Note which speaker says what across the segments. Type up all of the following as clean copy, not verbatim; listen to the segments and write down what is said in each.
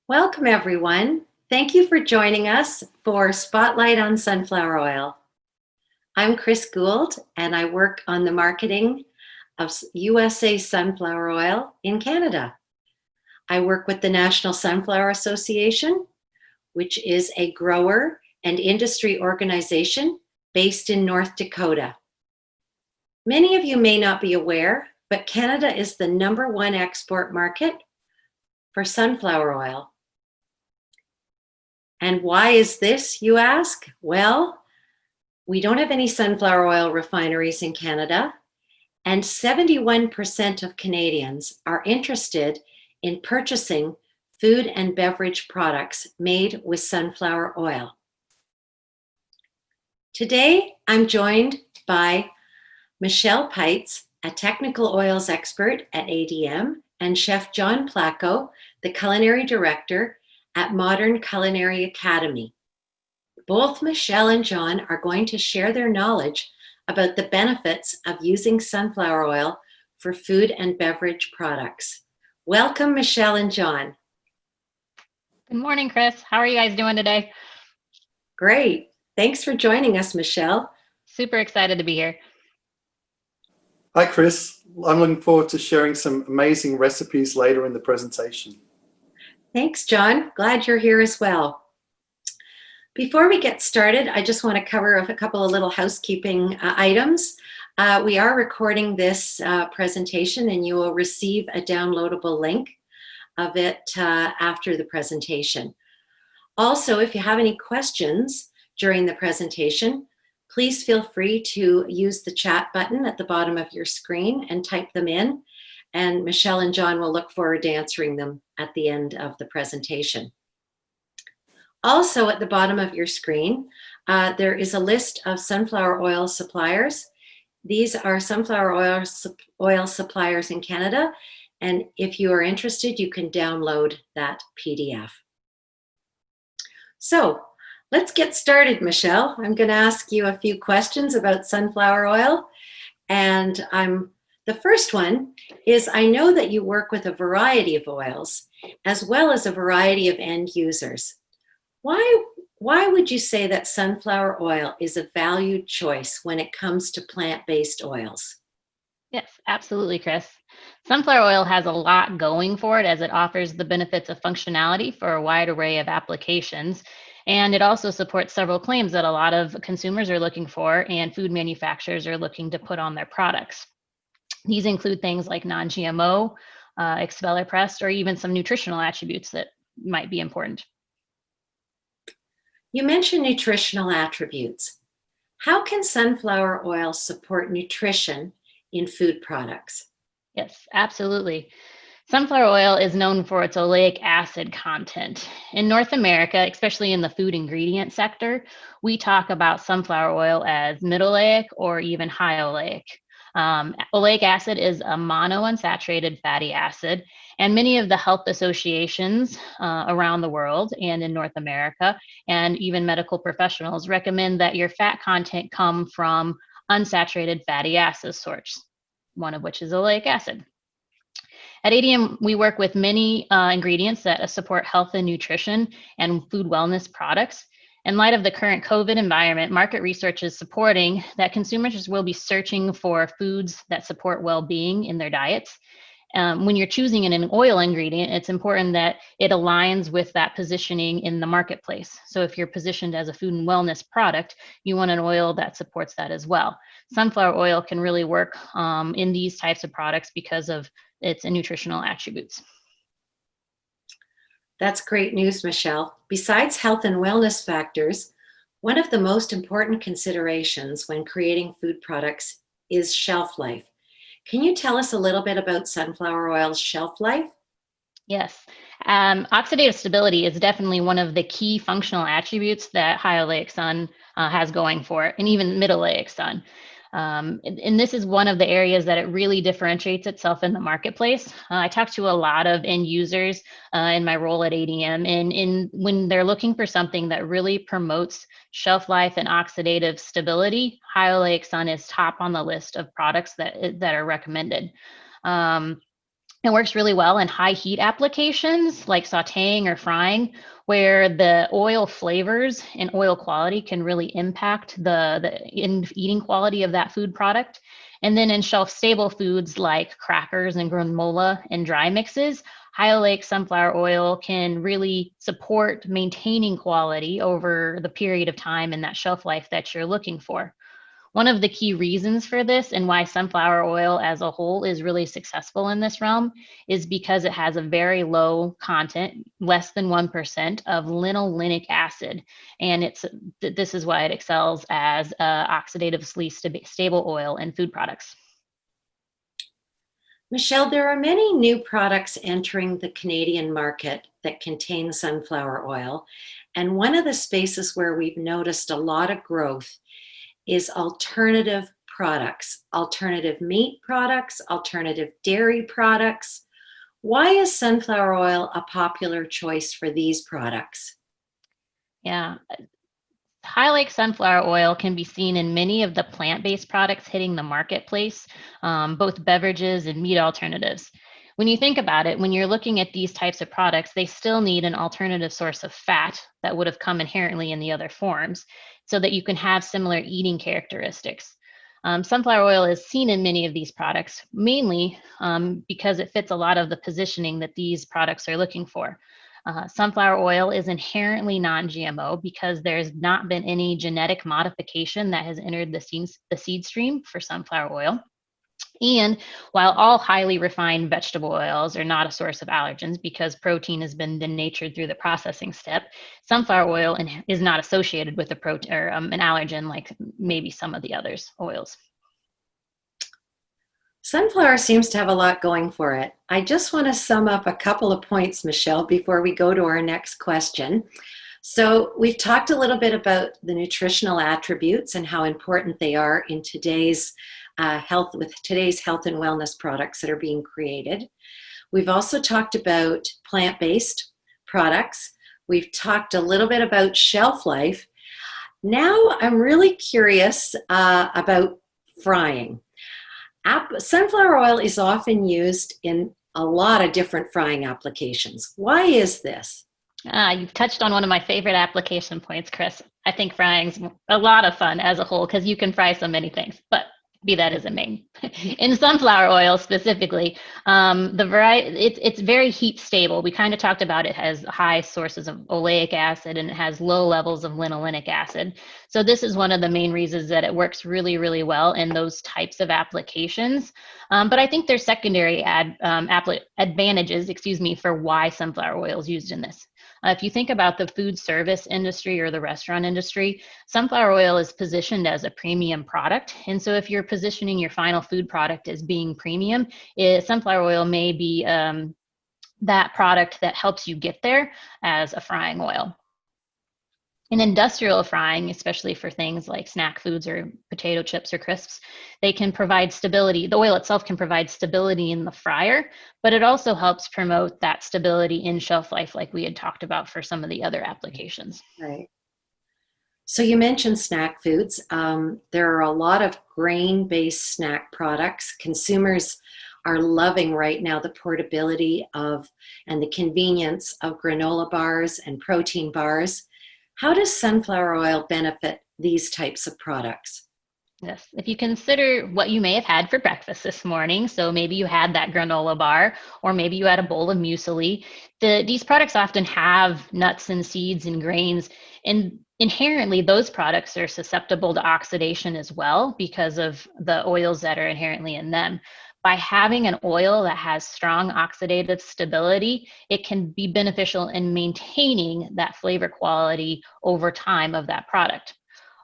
Speaker 1: Welcome, everyone. Thank you for joining us for Spotlight on Sunflower Oil. I'm Chris Gould, and I work on the marketing of USA Sunflower Oil in Canada. I work with the National Sunflower Association, which is a grower and industry organization based in North Dakota. Many of you may not be aware, but Canada is the #1 export market for sunflower oil. And why is this, you ask? Well, we don't have any sunflower oil refineries in Canada, and 71% of Canadians are interested in purchasing food and beverage products made with sunflower oil. Today, I'm joined by Michelle Peitz, a technical oils expert at ADM, and Chef John Placko, the culinary director at Modern Culinary Academy. Both Michelle and John are going to share their knowledge about the benefits of using sunflower oil for food and beverage products. Welcome, Michelle and John.
Speaker 2: Good morning, Chris. How are you guys doing today?
Speaker 1: Great. Thanks for joining us, Michelle.
Speaker 2: Super excited to be here.
Speaker 3: Hi, Chris. I'm looking forward to sharing some amazing recipes later in the presentation.
Speaker 1: Thanks, John. Glad you're here as well. Before we get started, I just want to cover a couple of little housekeeping items. We are recording this presentation, and you will receive a downloadable link of it after the presentation. Also, if you have any questions during the presentation, please feel free to use the chat button at the bottom of your screen and type them in, and Michelle and John will look forward to answering them at the end of the presentation. Also, at the bottom of your screen, there is a list of sunflower oil suppliers. These are sunflower oil suppliers in Canada, and if you are interested, you can download that PDF. So, let's get started, Michelle. I'm going to ask you a few questions about sunflower oil, and the first one is, I know that you work with a variety of oils as well as a variety of end users. Why would you say that sunflower oil is a valued choice when it comes to plant-based oils?
Speaker 2: Yes, absolutely, Chris. Sunflower oil has a lot going for it as it offers the benefits of functionality for a wide array of applications. And it also supports several claims that a lot of consumers are looking for and food manufacturers are looking to put on their products. These include things like non-GMO, expeller pressed, or even some nutritional attributes that might be important.
Speaker 1: You mentioned nutritional attributes. How can sunflower oil support nutrition in food products?
Speaker 2: Yes, absolutely. Sunflower oil is known for its oleic acid content. In North America, especially in the food ingredient sector, we talk about sunflower oil as middleic or even high oleic. Oleic acid is a monounsaturated fatty acid, and many of the health associations around the world and in North America, and even medical professionals, recommend that your fat content come from unsaturated fatty acid source, one of which is oleic acid. At ADM, we work with many ingredients that support health and nutrition and food wellness products. In light of the current COVID environment, market research is supporting that consumers will be searching for foods that support well-being in their diets. When you're choosing an oil ingredient, it's important that it aligns with that positioning in the marketplace. So if you're positioned as a food and wellness product, you want an oil that supports that as well. Sunflower oil can really work in these types of products because of its nutritional attributes.
Speaker 1: That's great news, Michelle. Besides health and wellness factors, one of the most important considerations when creating food products is shelf life. Can you tell us a little bit about sunflower oil's shelf life?
Speaker 2: Yes. Oxidative stability is definitely one of the key functional attributes that high oleic sun has going for it, and even middle oleic sun. And this is one of the areas that it really differentiates itself in the marketplace. I talk to a lot of end users in my role at ADM, and when they're looking for something that really promotes shelf life and oxidative stability, high oleic sun is top on the list of products that are recommended. It works really well in high heat applications like sauteing or frying, where the oil flavors and oil quality can really impact the eating quality of that food product. And then in shelf stable foods like crackers and granola and dry mixes, high oleic sunflower oil can really support maintaining quality over the period of time and that shelf life that you're looking for. One of the key reasons for this and why sunflower oil as a whole is really successful in this realm is because it has a very low content, less than 1% of linolenic acid. And this is why it excels as oxidatively stable oil in food products.
Speaker 1: Michelle, there are many new products entering the Canadian market that contain sunflower oil. And one of the spaces where we've noticed a lot of growth is alternative products, alternative meat products, alternative dairy products. Why is sunflower oil a popular choice for these products?
Speaker 2: Yeah. High oleic sunflower oil can be seen in many of the plant-based products hitting the marketplace, both beverages and meat alternatives. When you think about it, when you're looking at these types of products, they still need an alternative source of fat that would have come inherently in the other forms so that you can have similar eating characteristics. Sunflower oil is seen in many of these products, mainly because it fits a lot of the positioning that these products are looking for. Sunflower oil is inherently non-GMO because there's not been any genetic modification that has entered the seed stream for sunflower oil. And while all highly refined vegetable oils are not a source of allergens because protein has been denatured through the processing step, sunflower oil is not associated with a protein or an allergen like maybe some of the others oils.
Speaker 1: Sunflower seems to have a lot going for it. I just want to sum up a couple of points, Michelle, before we go to our next question. So we've talked a little bit about the nutritional attributes and how important they are in today's health and wellness products that are being created. We've also talked about plant-based products. We've talked a little bit about shelf life. Now I'm really curious about frying. Sunflower oil is often used in a lot of different frying applications. Why is this?
Speaker 2: You've touched on one of my favorite application points, Chris. I think frying's a lot of fun as a whole because you can fry so many things, but be that as it may. In sunflower oil specifically, it's very heat stable. We kind of talked about it has high sources of oleic acid and it has low levels of linolenic acid. So this is one of the main reasons that it works really, really well in those types of applications. But I think there's secondary advantages, for why sunflower oil is used in this. If you think about the food service industry or the restaurant industry, sunflower oil is positioned as a premium product. And so if you're positioning your final food product as being premium, sunflower oil may be that product that helps you get there as a frying oil. In industrial frying, especially for things like snack foods or potato chips or crisps, they can provide stability. The oil itself can provide stability in the fryer, but it also helps promote that stability in shelf life like we had talked about for some of the other applications.
Speaker 1: Right. So you mentioned snack foods. There are a lot of grain-based snack products. Consumers are loving right now the portability of and the convenience of granola bars and protein bars. How does sunflower oil benefit these types of products?
Speaker 2: Yes, if you consider what you may have had for breakfast this morning, so maybe you had that granola bar, or maybe you had a bowl of muesli, these products often have nuts and seeds and grains, and inherently those products are susceptible to oxidation as well because of the oils that are inherently in them. By having an oil that has strong oxidative stability, it can be beneficial in maintaining that flavor quality over time of that product.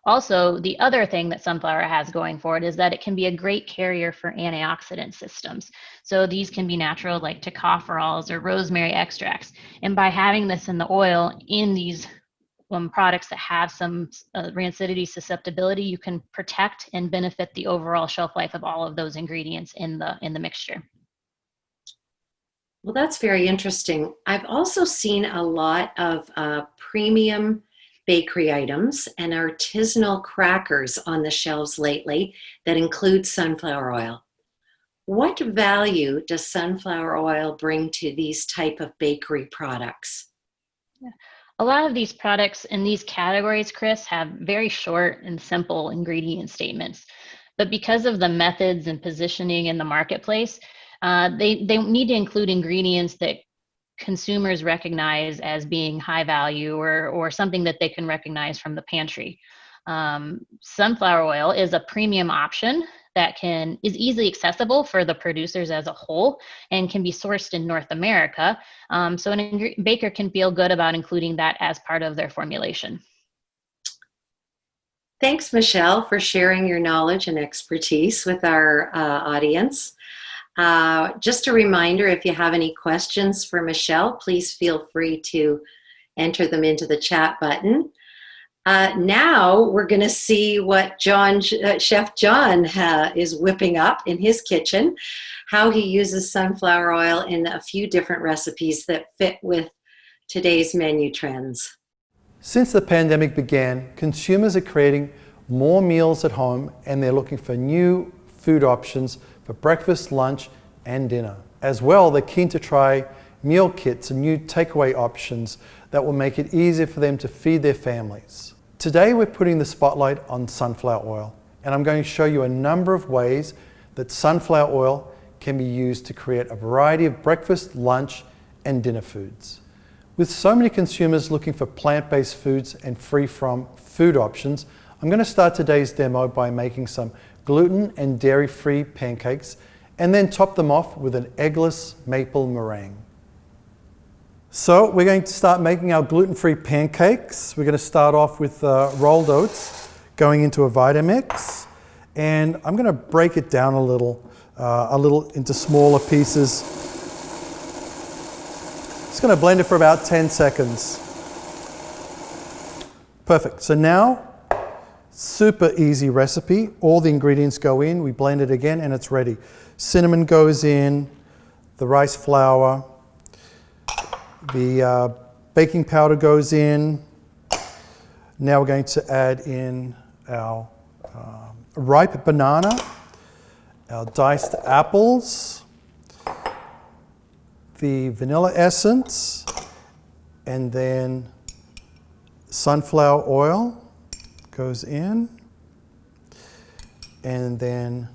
Speaker 2: Also, the other thing that sunflower has going for it is that it can be a great carrier for antioxidant systems. So these can be natural, like tocopherols or rosemary extracts. And by having this in the oil in these products that have some rancidity susceptibility, you can protect and benefit the overall shelf life of all of those ingredients in the mixture.
Speaker 1: Well, that's very interesting. I've also seen a lot of premium bakery items and artisanal crackers on the shelves lately that include sunflower oil. What value does sunflower oil bring to these type of bakery products?
Speaker 2: A lot of these products in these categories, Chris, have very short and simple ingredient statements. But because of the methods and positioning in the marketplace, they need to include ingredients that consumers recognize as being high value or something that they can recognize from the pantry. Sunflower oil is a premium option that is easily accessible for the producers as a whole and can be sourced in North America. So a baker can feel good about including that as part of their formulation.
Speaker 1: Thanks, Michelle, for sharing your knowledge and expertise with our audience. Just a reminder, if you have any questions for Michelle, please feel free to enter them into the chat button. Now we're going to see what Chef John is whipping up in his kitchen, how he uses sunflower oil in a few different recipes that fit with today's menu trends.
Speaker 3: Since the pandemic began, consumers are creating more meals at home and they're looking for new food options for breakfast, lunch, and dinner. As well, they're keen to try meal kits and new takeaway options that will make it easier for them to feed their families. Today, we're putting the spotlight on sunflower oil, and I'm going to show you a number of ways that sunflower oil can be used to create a variety of breakfast, lunch, and dinner foods. With so many consumers looking for plant-based foods and free from food options, I'm going to start today's demo by making some gluten and dairy-free pancakes and then top them off with an eggless maple meringue. So we're going to start making our gluten-free pancakes. We're going to start off with rolled oats going into a Vitamix, and I'm going to break it down a little into smaller pieces. Just going to blend it for about 10 seconds. Perfect. So now, super easy recipe. All the ingredients go in, we blend it again, and it's ready. Cinnamon goes in, the rice flour, the baking powder goes in. Now we're going to add in our ripe banana, our diced apples, the vanilla essence, and then sunflower oil goes in, and then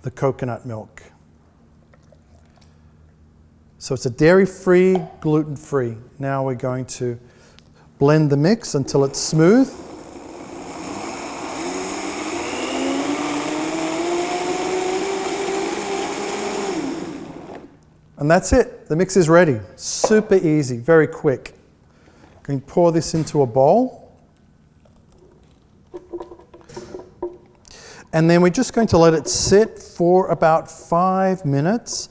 Speaker 3: the coconut milk. So it's a dairy-free, gluten-free. Now we're going to blend the mix until it's smooth. And that's it. The mix is ready. Super easy, very quick. I'm going to pour this into a bowl. And then we're just going to let it sit for about 5 minutes,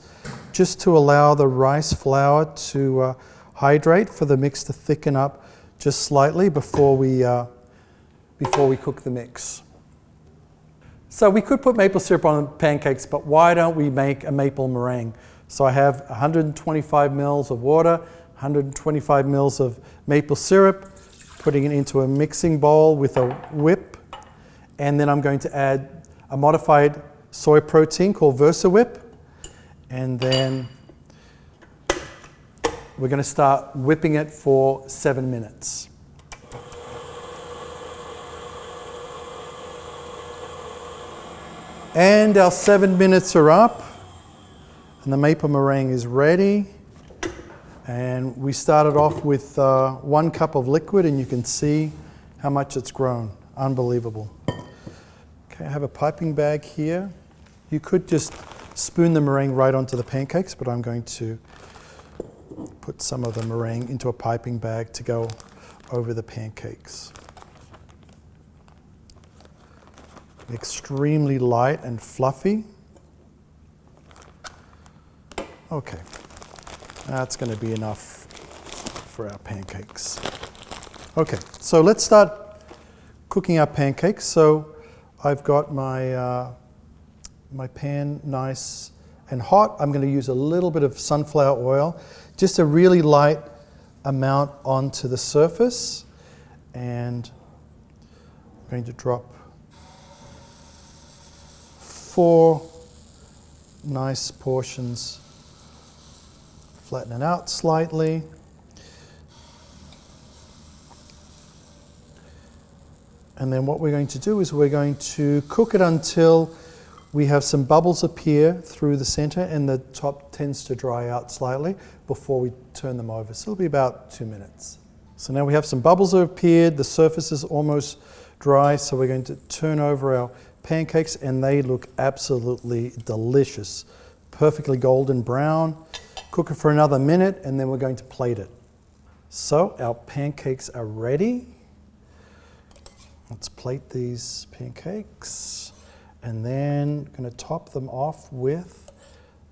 Speaker 3: just to allow the rice flour to hydrate, for the mix to thicken up just slightly before we cook the mix. So we could put maple syrup on pancakes, but why don't we make a maple meringue? So I have 125 mils of water, 125 mils of maple syrup, putting it into a mixing bowl with a whip, and then I'm going to add a modified soy protein called VersaWhip, and then we're going to start whipping it for 7 minutes. And our 7 minutes are up, and the maple meringue is ready. And we started off with 1 cup of liquid, and you can see how much it's grown. Unbelievable. Okay, I have a piping bag here. You could just spoon the meringue right onto the pancakes, but I'm going to put some of the meringue into a piping bag to go over the pancakes. Extremely light and fluffy. Okay, that's going to be enough for our pancakes. Okay, so let's start cooking our pancakes. So I've got my my pan nice and hot. I'm going to use a little bit of sunflower oil, just a really light amount onto the surface, and I'm going to drop 4 nice portions. Flatten it out slightly. And then what we're going to do is we're going to cook it until we have some bubbles appear through the center and the top tends to dry out slightly before we turn them over. So it'll be about 2 minutes. So now we have some bubbles that have appeared, the surface is almost dry, so we're going to turn over our pancakes and they look absolutely delicious. Perfectly golden brown. Cook it for another minute and then we're going to plate it. So our pancakes are ready. Let's plate these pancakes and then I'm going to top them off with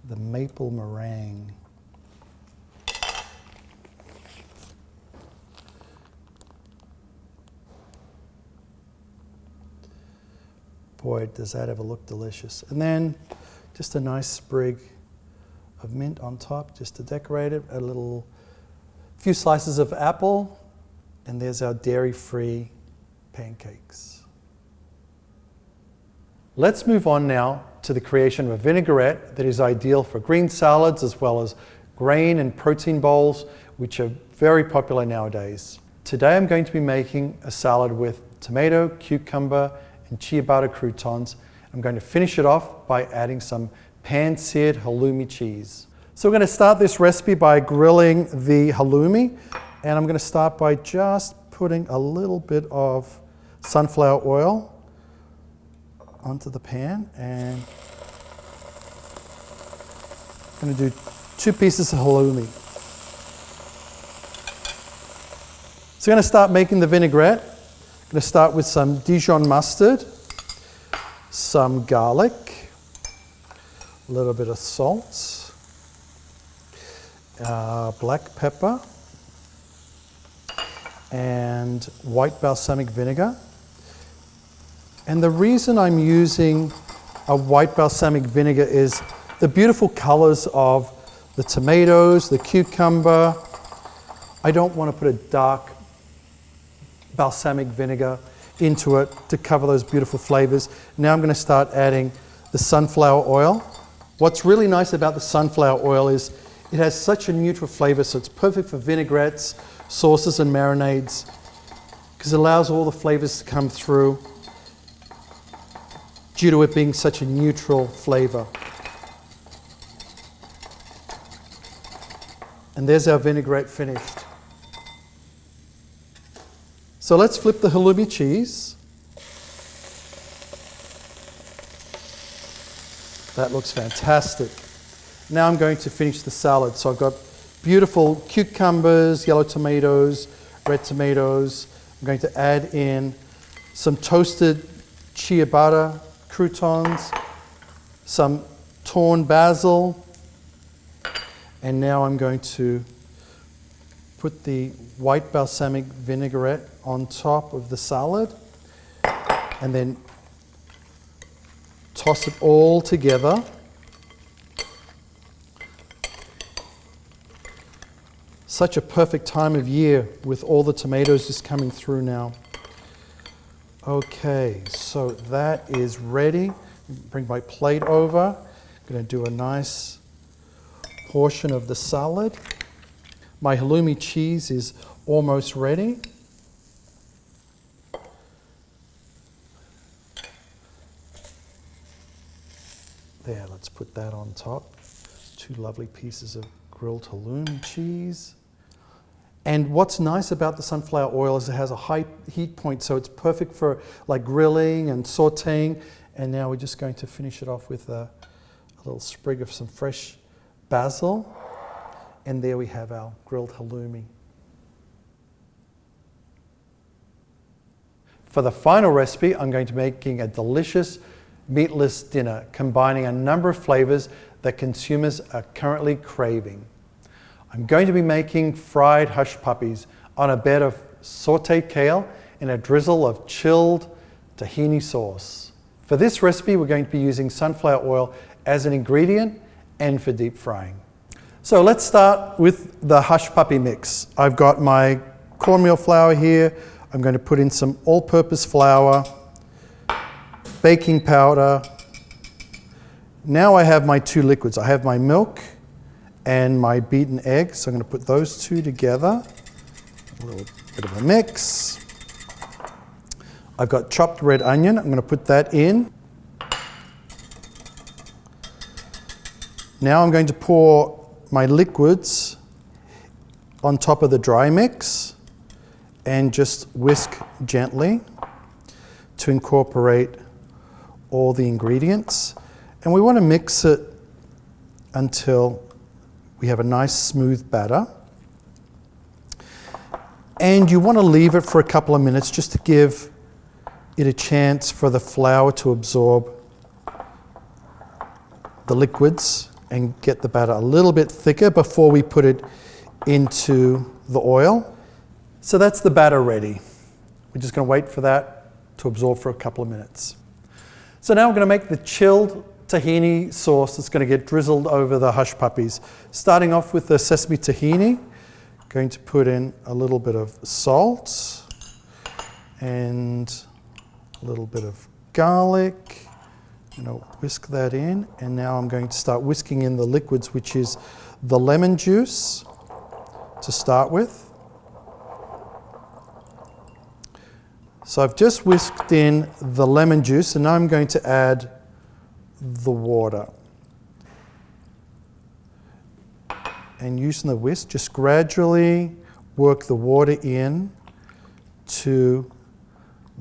Speaker 3: the maple meringue. Boy, does that ever look delicious. And then just a nice sprig of mint on top just to decorate it. A few slices of apple and there's our dairy-free pancakes. Let's move on now to the creation of a vinaigrette that is ideal for green salads as well as grain and protein bowls, which are very popular nowadays. Today I'm going to be making a salad with tomato, cucumber, and ciabatta croutons. I'm going to finish it off by adding some pan-seared halloumi cheese. So we're going to start this recipe by grilling the halloumi, and I'm going to start by just putting a little bit of sunflower oil onto the pan, and I'm going to do 2 pieces of halloumi. So I'm going to start making the vinaigrette. I'm going to start with some Dijon mustard, some garlic, a little bit of salt, black pepper, and white balsamic vinegar. And the reason I'm using a white balsamic vinegar is the beautiful colors of the tomatoes, the cucumber. I don't want to put a dark balsamic vinegar into it to cover those beautiful flavors. Now I'm going to start adding the sunflower oil. What's really nice about the sunflower oil is it has such a neutral flavor, so it's perfect for vinaigrettes, sauces and marinades, because it allows all the flavors to come through due to it being such a neutral flavor. And there's our vinaigrette finished. So let's flip the halloumi cheese. That looks fantastic. Now I'm going to finish the salad. So I've got beautiful cucumbers, yellow tomatoes, red tomatoes. I'm going to add in some toasted ciabatta croutons, some torn basil, and now I'm going to put the white balsamic vinaigrette on top of the salad and then toss it all together. Such a perfect time of year with all the tomatoes just coming through now. Okay, so that is ready. Bring my plate over. I'm going to do a nice portion of the salad. My halloumi cheese is almost ready. There, let's put that on top. 2 lovely pieces of grilled halloumi cheese. And what's nice about the sunflower oil is it has a high heat point, so it's perfect for like grilling and sauteing. And now we're just going to finish it off with a little sprig of some fresh basil. And there we have our grilled halloumi. For the final recipe, I'm going to be making a delicious meatless dinner, combining a number of flavors that consumers are currently craving. I'm going to be making fried hush puppies on a bed of sauteed kale and a drizzle of chilled tahini sauce. For this recipe, we're going to be using sunflower oil as an ingredient and for deep frying. So let's start with the hush puppy mix. I've got my cornmeal flour here. I'm going to put in some all-purpose flour, baking powder, Now I have my two liquids. I have my milk and my beaten egg. So I'm going to put those two together. A little bit of a mix. I've got chopped red onion. I'm going to put that in. Now I'm going to pour my liquids on top of the dry mix and just whisk gently to incorporate all the ingredients. And we want to mix it until we have a nice smooth batter. And you want to leave it for a couple of minutes just to give it a chance for the flour to absorb the liquids and get the batter a little bit thicker before we put it into the oil. So that's the batter ready. We're just going to wait for that to absorb for a couple of minutes. So now we're going to make the chilled tahini sauce that's going to get drizzled over the hush puppies. Starting off with the sesame tahini, going to put in a little bit of salt and a little bit of garlic. I'm going to whisk that in, and now I'm going to start whisking in the liquids, which is the lemon juice to start with. So I've just whisked in the lemon juice, and now I'm going to add the water. And using the whisk, just gradually work the water in to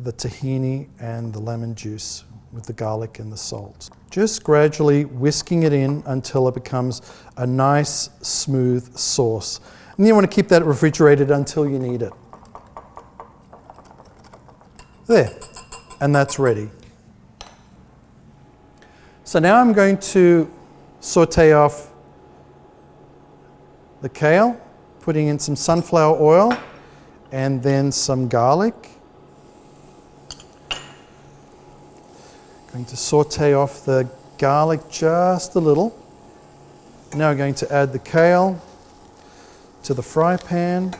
Speaker 3: the tahini and the lemon juice with the garlic and the salt. Just gradually whisking it in until it becomes a nice, smooth sauce. And you want to keep that refrigerated until you need it. There, and that's ready. So now I'm going to saute off the kale, putting in some sunflower oil and then some garlic. Going to saute off the garlic just a little. Now I'm going to add the kale to the fry pan.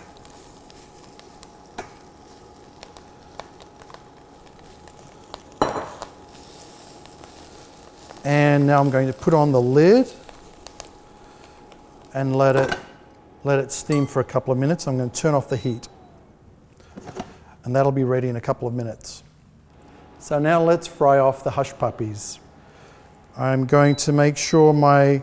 Speaker 3: And now I'm going to put on the lid and let it steam for a couple of minutes. I'm going to turn off the heat. And that'll be ready in a couple of minutes. So now let's fry off the hush puppies. I'm going to make sure my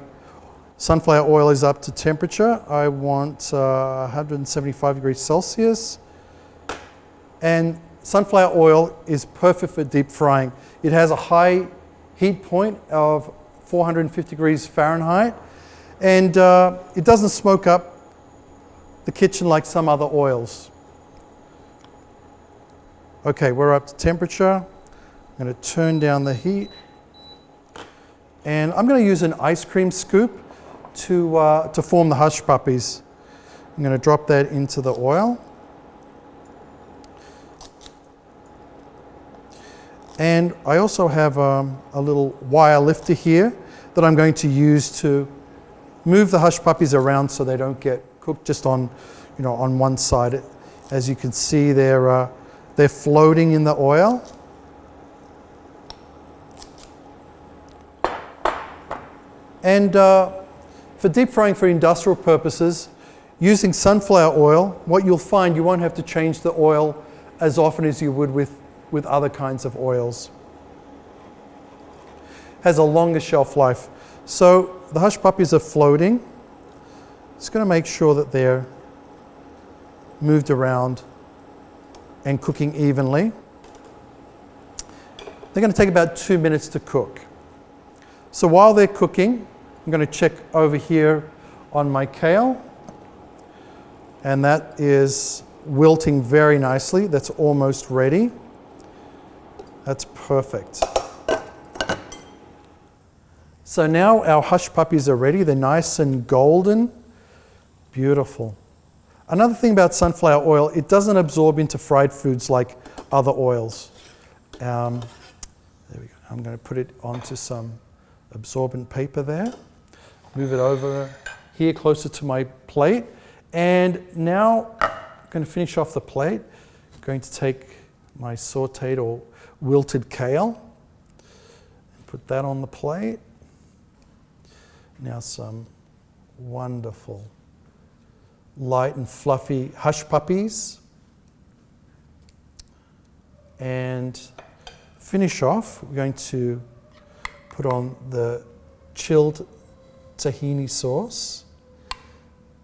Speaker 3: sunflower oil is up to temperature. I want 175 degrees Celsius. And sunflower oil is perfect for deep frying. It has a high heat point of 450 degrees Fahrenheit, and it doesn't smoke up the kitchen like some other oils. Okay, we're up to temperature. I'm going to turn down the heat, and I'm going to use an ice cream scoop to form the hush puppies. I'm going to drop that into the oil. And I also have a little wire lifter here that I'm going to use to move the hush puppies around so they don't get cooked just on one side. As you can see, they're floating in the oil. And for deep frying for industrial purposes, using sunflower oil, what you'll find, you won't have to change the oil as often as you would with other kinds of oils. Has a longer shelf life. So the hush puppies are floating. Just going to make sure that they're moved around and cooking evenly. They're going to take about 2 minutes to cook. So while they're cooking, I'm going to check over here on my kale, and that is wilting very nicely. That's almost ready. That's perfect. So now our hush puppies are ready. They're nice and golden. Beautiful. Another thing about sunflower oil, it doesn't absorb into fried foods like other oils. There we go. I'm going to put it onto some absorbent paper there. Move it over here closer to my plate. And now I'm going to finish off the plate. I'm going to take my sauteed or wilted kale and put that on the plate. Now some wonderful light and fluffy hush puppies. And finish off, we're going to put on the chilled tahini sauce.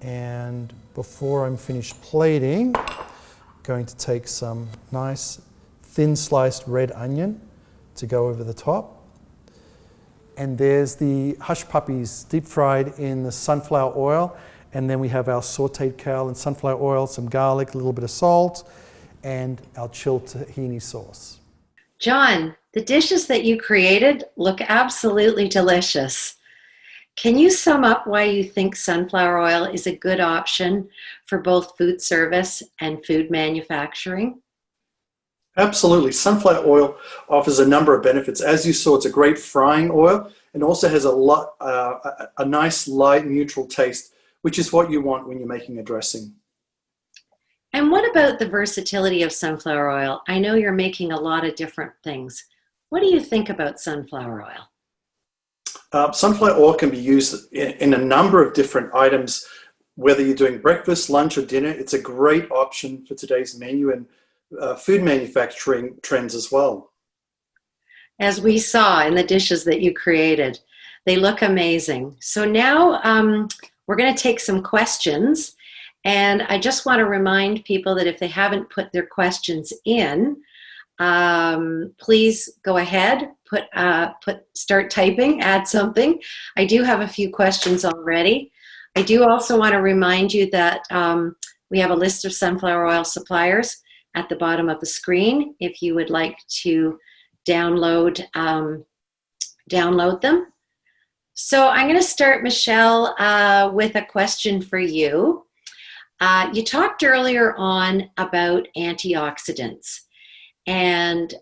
Speaker 3: And before I'm finished plating, I'm going to take some nice thin sliced red onion to go over the top. And there's the hush puppies deep fried in the sunflower oil. And then we have our sauteed kale and sunflower oil, some garlic, a little bit of salt, and our chilled tahini sauce.
Speaker 1: John, the dishes that you created look absolutely delicious. Can you sum up why you think sunflower oil is a good option for both food service and food manufacturing?
Speaker 4: Absolutely. Sunflower oil offers a number of benefits. As you saw, it's a great frying oil and also has a nice light neutral taste, which is what you want when you're making a dressing.
Speaker 1: And what about the versatility of sunflower oil? I know you're making a lot of different things. What do you think about sunflower oil?
Speaker 4: Sunflower oil can be used in a number of different items, whether you're doing breakfast, lunch, or dinner. It's a great option for today's menu and food manufacturing trends as well.
Speaker 1: As we saw in the dishes that you created, they look amazing. So now we're going to take some questions. And I just want to remind people that if they haven't put their questions in, please go ahead, start typing, add something. I do have a few questions already. I do also want to remind you that we have a list of sunflower oil suppliers at the bottom of the screen if you would like to download them. So I'm going to start, Michelle, with a question for you. You talked earlier on about antioxidants, and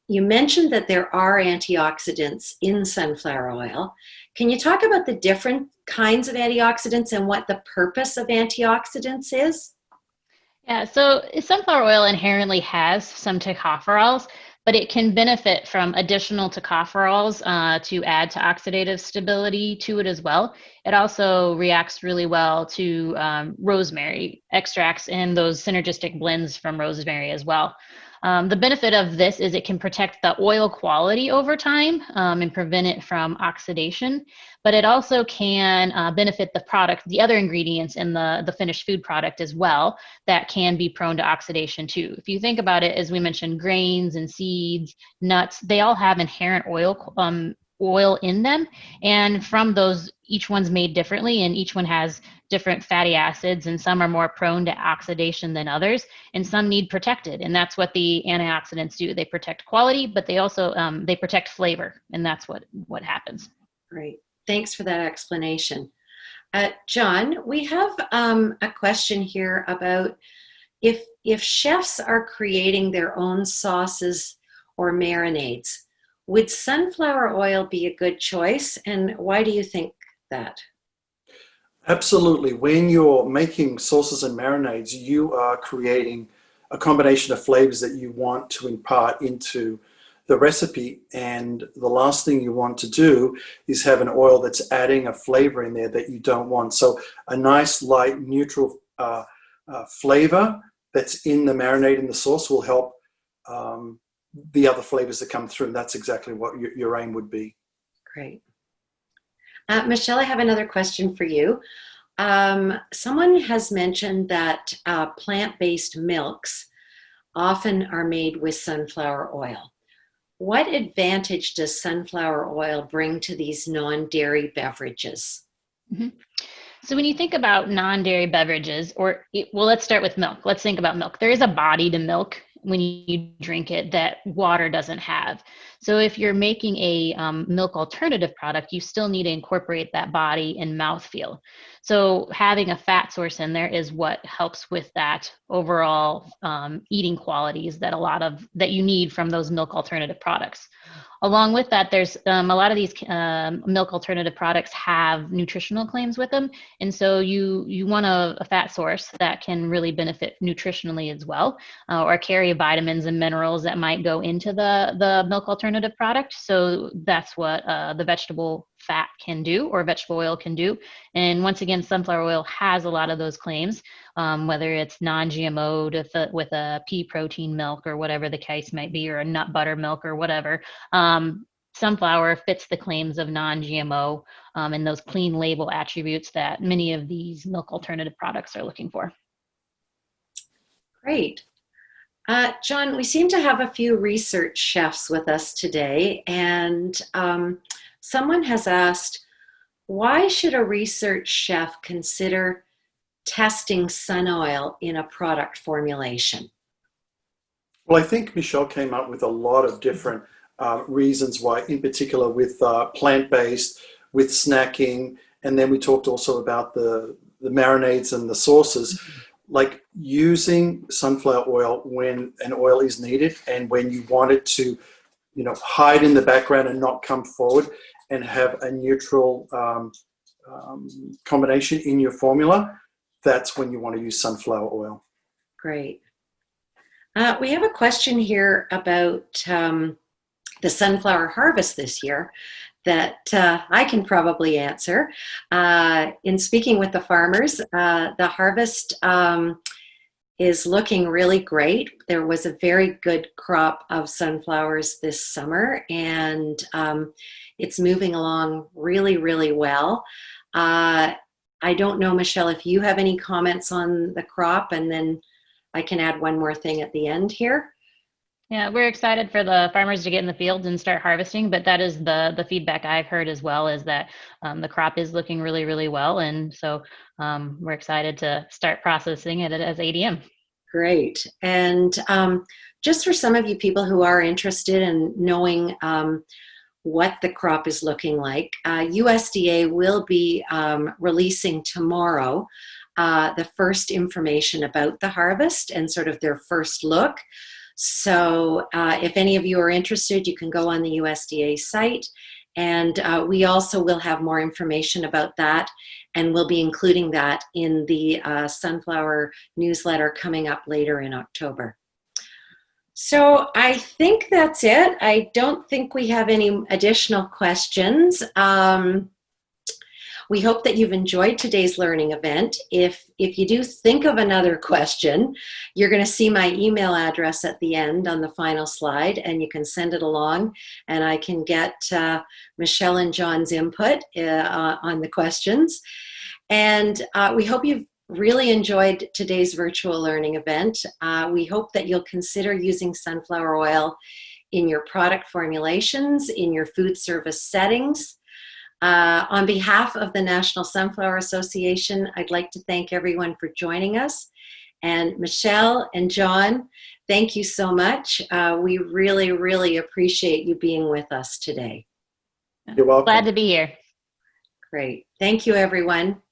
Speaker 1: you mentioned that there are antioxidants in sunflower oil. Can you talk about the different kinds of antioxidants and what the purpose of antioxidants is?
Speaker 2: Yeah, so sunflower oil inherently has some tocopherols, but it can benefit from additional tocopherols to add to oxidative stability to it as well. It also reacts really well to rosemary extracts and those synergistic blends from rosemary as well. The benefit of this is it can protect the oil quality over time and prevent it from oxidation, but it also can benefit the product, the other ingredients in the finished food product as well, that can be prone to oxidation too. If you think about it, as we mentioned, grains and seeds, nuts, they all have inherent oil in them, and from those, each one's made differently, and each one has different fatty acids, and some are more prone to oxidation than others, and some need protected, and that's what the antioxidants do. They protect quality, but they also they protect flavor, and that's what happens.
Speaker 1: Great, thanks for that explanation. John, we have a question here about if chefs are creating their own sauces or marinades, would sunflower oil be a good choice, and why do you think that?
Speaker 4: Absolutely. When you're making sauces and marinades, you are creating a combination of flavors that you want to impart into the recipe, and the last thing you want to do is have an oil that's adding a flavor in there that you don't want. So a nice light neutral flavor that's in the marinade in the sauce will help the other flavors that come through. That's exactly what your aim would be.
Speaker 1: Great. Michelle, I have another question for you. Someone has mentioned that plant-based milks often are made with sunflower oil. What advantage does sunflower oil bring to these non-dairy beverages?
Speaker 2: Mm-hmm. So when you think about non-dairy beverages, let's start with milk. Let's think about milk. There is a body to milk when you drink it that water doesn't have. So if you're making a milk alternative product, you still need to incorporate that body and mouthfeel. So having a fat source in there is what helps with that overall eating qualities that you need from those milk alternative products. Along with that, there's a lot of these milk alternative products have nutritional claims with them. And so you want a fat source that can really benefit nutritionally as well, or carry vitamins and minerals that might go into the milk alternative product. So that's what the vegetable fat can do, or vegetable oil can do. And once again, sunflower oil has a lot of those claims, whether it's non-GMO with a pea protein milk or whatever the case might be, or a nut butter milk or whatever. Sunflower fits the claims of non-GMO and those clean label attributes that many of these milk alternative products are looking for.
Speaker 1: Great. John, we seem to have a few research chefs with us today, and someone has asked, why should a research chef consider testing sun oil in a product formulation?
Speaker 4: Well, I think Michelle came up with a lot of different reasons why, in particular with plant-based, with snacking, and then we talked also about the marinades and the sauces, like using sunflower oil when an oil is needed and when you want it to, hide in the background and not come forward, and have a neutral combination in your formula. That's when you want to use sunflower oil.
Speaker 1: Great. We have a question here about the sunflower harvest this year that I can probably answer. In speaking with the farmers, the harvest is looking really great. There was a very good crop of sunflowers this summer, and it's moving along really, really well. I don't know, Michelle, if you have any comments on the crop, and then I can add one more thing at the end here.
Speaker 2: Yeah, we're excited for the farmers to get in the fields and start harvesting, but that is the feedback I've heard as well, is that the crop is looking really, really well. And so we're excited to start processing it as ADM.
Speaker 1: Great. And just for some of you people who are interested in knowing what the crop is looking like, USDA will be releasing tomorrow the first information about the harvest and sort of their first look. So if any of you are interested, you can go on the USDA site, and we also will have more information about that, and we'll be including that in the sunflower newsletter coming up later in October. So I think that's it. I don't think we have any additional questions. We hope that you've enjoyed today's learning event. If you do think of another question, you're going to see my email address at the end on the final slide, and you can send it along, and I can get Michelle and John's input on the questions. And we hope you've really enjoyed today's virtual learning event. We hope that you'll consider using sunflower oil in your product formulations, in your food service settings. On behalf of the National Sunflower Association, I'd like to thank everyone for joining us. And Michelle and John, thank you so much. We really, really appreciate you being with us today.
Speaker 4: You're welcome.
Speaker 2: Glad to be here.
Speaker 1: Great. Thank you, everyone.